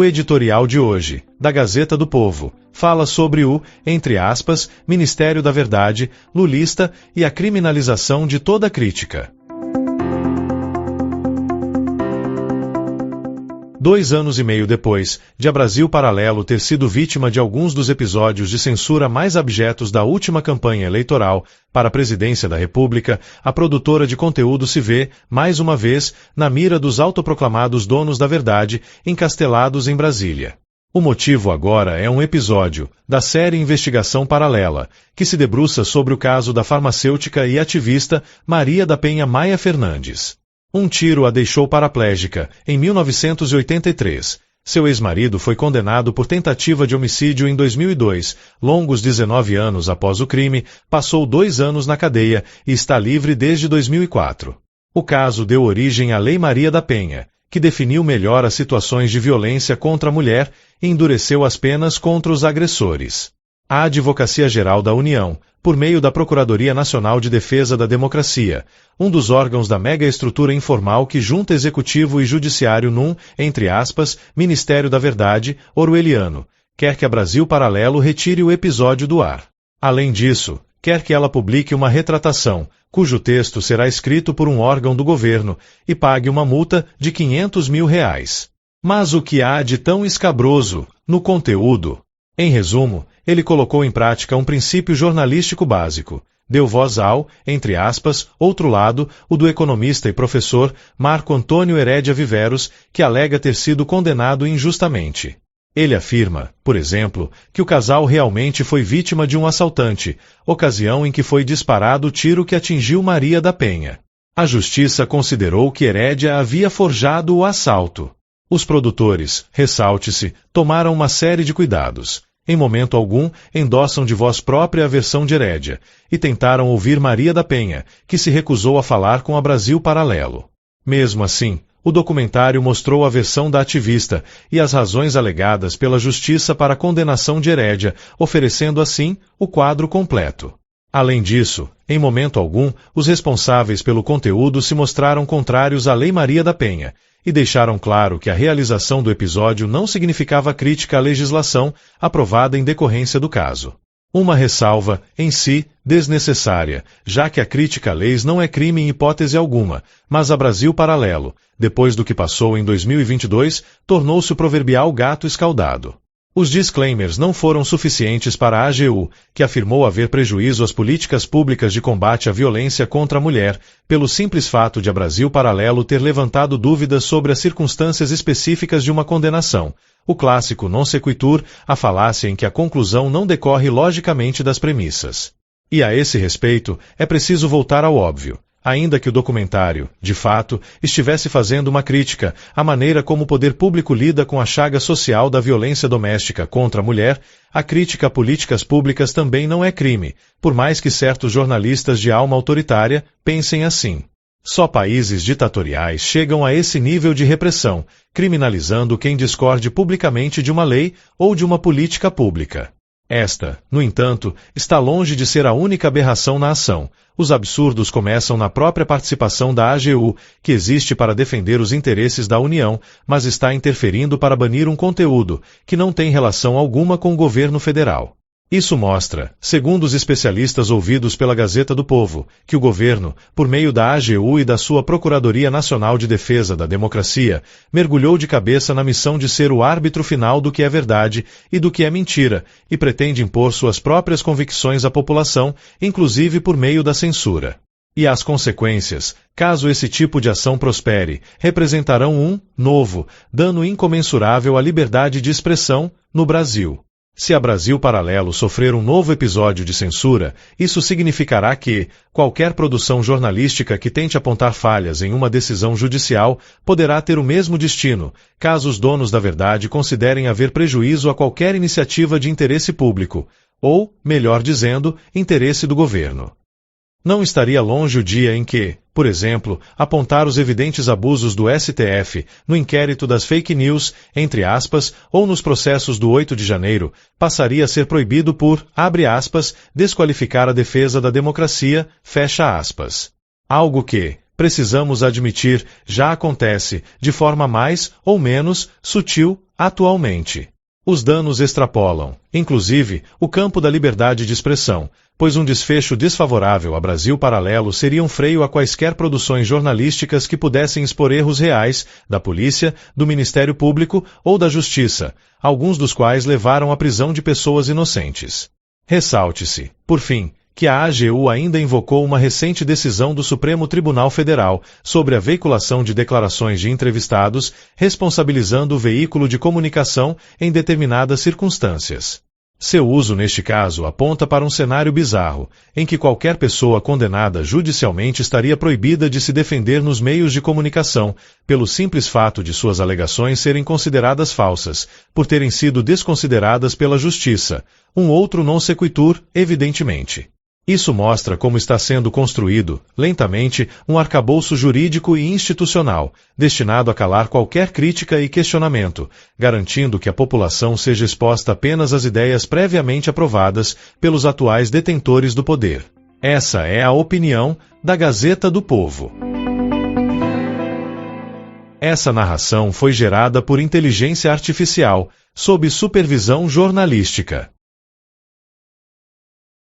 O editorial de hoje, da Gazeta do Povo, fala sobre o, entre aspas, Ministério da Verdade, lulista e a criminalização de toda crítica. 2 anos e meio depois de A Brasil Paralelo ter sido vítima de alguns dos episódios de censura mais abjetos da última campanha eleitoral para a presidência da República, a produtora de conteúdo se vê, mais uma vez, na mira dos autoproclamados donos da verdade, encastelados em Brasília. O motivo agora é um episódio da série Investigação Paralela, que se debruça sobre o caso da farmacêutica e ativista Maria da Penha Maia Fernandes. Um tiro a deixou paraplégica, em 1983. Seu ex-marido foi condenado por tentativa de homicídio em 2002. Longos 19 anos após o crime, passou 2 anos na cadeia e está livre desde 2004. O caso deu origem à Lei Maria da Penha, que definiu melhor as situações de violência contra a mulher e endureceu as penas contra os agressores. A Advocacia Geral da União, por meio da Procuradoria Nacional de Defesa da Democracia, um dos órgãos da mega-estrutura informal que junta Executivo e Judiciário num, entre aspas, Ministério da Verdade, orwelliano, quer que a Brasil Paralelo retire o episódio do ar. Além disso, quer que ela publique uma retratação, cujo texto será escrito por um órgão do governo, e pague uma multa de R$500 mil. Mas o que há de tão escabroso no conteúdo? Em resumo, ele colocou em prática um princípio jornalístico básico. Deu voz ao, entre aspas, outro lado, o do economista e professor Marco Antônio Herédia Viveros, que alega ter sido condenado injustamente. Ele afirma, por exemplo, que o casal realmente foi vítima de um assaltante, ocasião em que foi disparado o tiro que atingiu Maria da Penha. A justiça considerou que Herédia havia forjado o assalto. Os produtores, ressalte-se, tomaram uma série de cuidados. Em momento algum, endossam de voz própria a versão de Herédia, e tentaram ouvir Maria da Penha, que se recusou a falar com a Brasil Paralelo. Mesmo assim, o documentário mostrou a versão da ativista e as razões alegadas pela justiça para a condenação de Herédia, oferecendo assim o quadro completo. Além disso, em momento algum, os responsáveis pelo conteúdo se mostraram contrários à Lei Maria da Penha, e deixaram claro que a realização do episódio não significava crítica à legislação aprovada em decorrência do caso. Uma ressalva, em si, desnecessária, já que a crítica a leis não é crime em hipótese alguma, mas a Brasil Paralelo, depois do que passou em 2022, tornou-se o proverbial gato escaldado. Os disclaimers não foram suficientes para a AGU, que afirmou haver prejuízo às políticas públicas de combate à violência contra a mulher, pelo simples fato de a Brasil Paralelo ter levantado dúvidas sobre as circunstâncias específicas de uma condenação. O clássico non sequitur, a falácia em que a conclusão não decorre logicamente das premissas. E a esse respeito, é preciso voltar ao óbvio. Ainda que o documentário, de fato, estivesse fazendo uma crítica à maneira como o poder público lida com a chaga social da violência doméstica contra a mulher, a crítica a políticas públicas também não é crime, por mais que certos jornalistas de alma autoritária pensem assim. Só países ditatoriais chegam a esse nível de repressão, criminalizando quem discorde publicamente de uma lei ou de uma política pública. Esta, no entanto, está longe de ser a única aberração na ação. Os absurdos começam na própria participação da AGU, que existe para defender os interesses da União, mas está interferindo para banir um conteúdo que não tem relação alguma com o governo federal. Isso mostra, segundo os especialistas ouvidos pela Gazeta do Povo, que o governo, por meio da AGU e da sua Procuradoria Nacional de Defesa da Democracia, mergulhou de cabeça na missão de ser o árbitro final do que é verdade e do que é mentira, e pretende impor suas próprias convicções à população, inclusive por meio da censura. E as consequências, caso esse tipo de ação prospere, representarão um, novo, dano incomensurável à liberdade de expressão no Brasil. Se a Brasil Paralelo sofrer um novo episódio de censura, isso significará que qualquer produção jornalística que tente apontar falhas em uma decisão judicial poderá ter o mesmo destino, caso os donos da verdade considerem haver prejuízo a qualquer iniciativa de interesse público, ou, melhor dizendo, interesse do governo. Não estaria longe o dia em que, por exemplo, apontar os evidentes abusos do STF no inquérito das fake news, entre aspas, ou nos processos do 8 de janeiro, passaria a ser proibido por, abre aspas, desqualificar a defesa da democracia, fecha aspas. Algo que, precisamos admitir, já acontece, de forma mais ou menos sutil, Atualmente, os danos extrapolam, inclusive, o campo da liberdade de expressão, pois um desfecho desfavorável a Brasil Paralelo seria um freio a quaisquer produções jornalísticas que pudessem expor erros reais da polícia, do Ministério Público ou da Justiça, alguns dos quais levaram à prisão de pessoas inocentes. Ressalte-se, por fim, que a AGU ainda invocou uma recente decisão do Supremo Tribunal Federal sobre a veiculação de declarações de entrevistados, responsabilizando o veículo de comunicação em determinadas circunstâncias. Seu uso neste caso aponta para um cenário bizarro, em que qualquer pessoa condenada judicialmente estaria proibida de se defender nos meios de comunicação, pelo simples fato de suas alegações serem consideradas falsas, por terem sido desconsideradas pela Justiça, um outro non sequitur, evidentemente. Isso mostra como está sendo construído, lentamente, um arcabouço jurídico e institucional, destinado a calar qualquer crítica e questionamento, garantindo que a população seja exposta apenas às ideias previamente aprovadas pelos atuais detentores do poder. Essa é a opinião da Gazeta do Povo. Essa narração foi gerada por inteligência artificial, sob supervisão jornalística.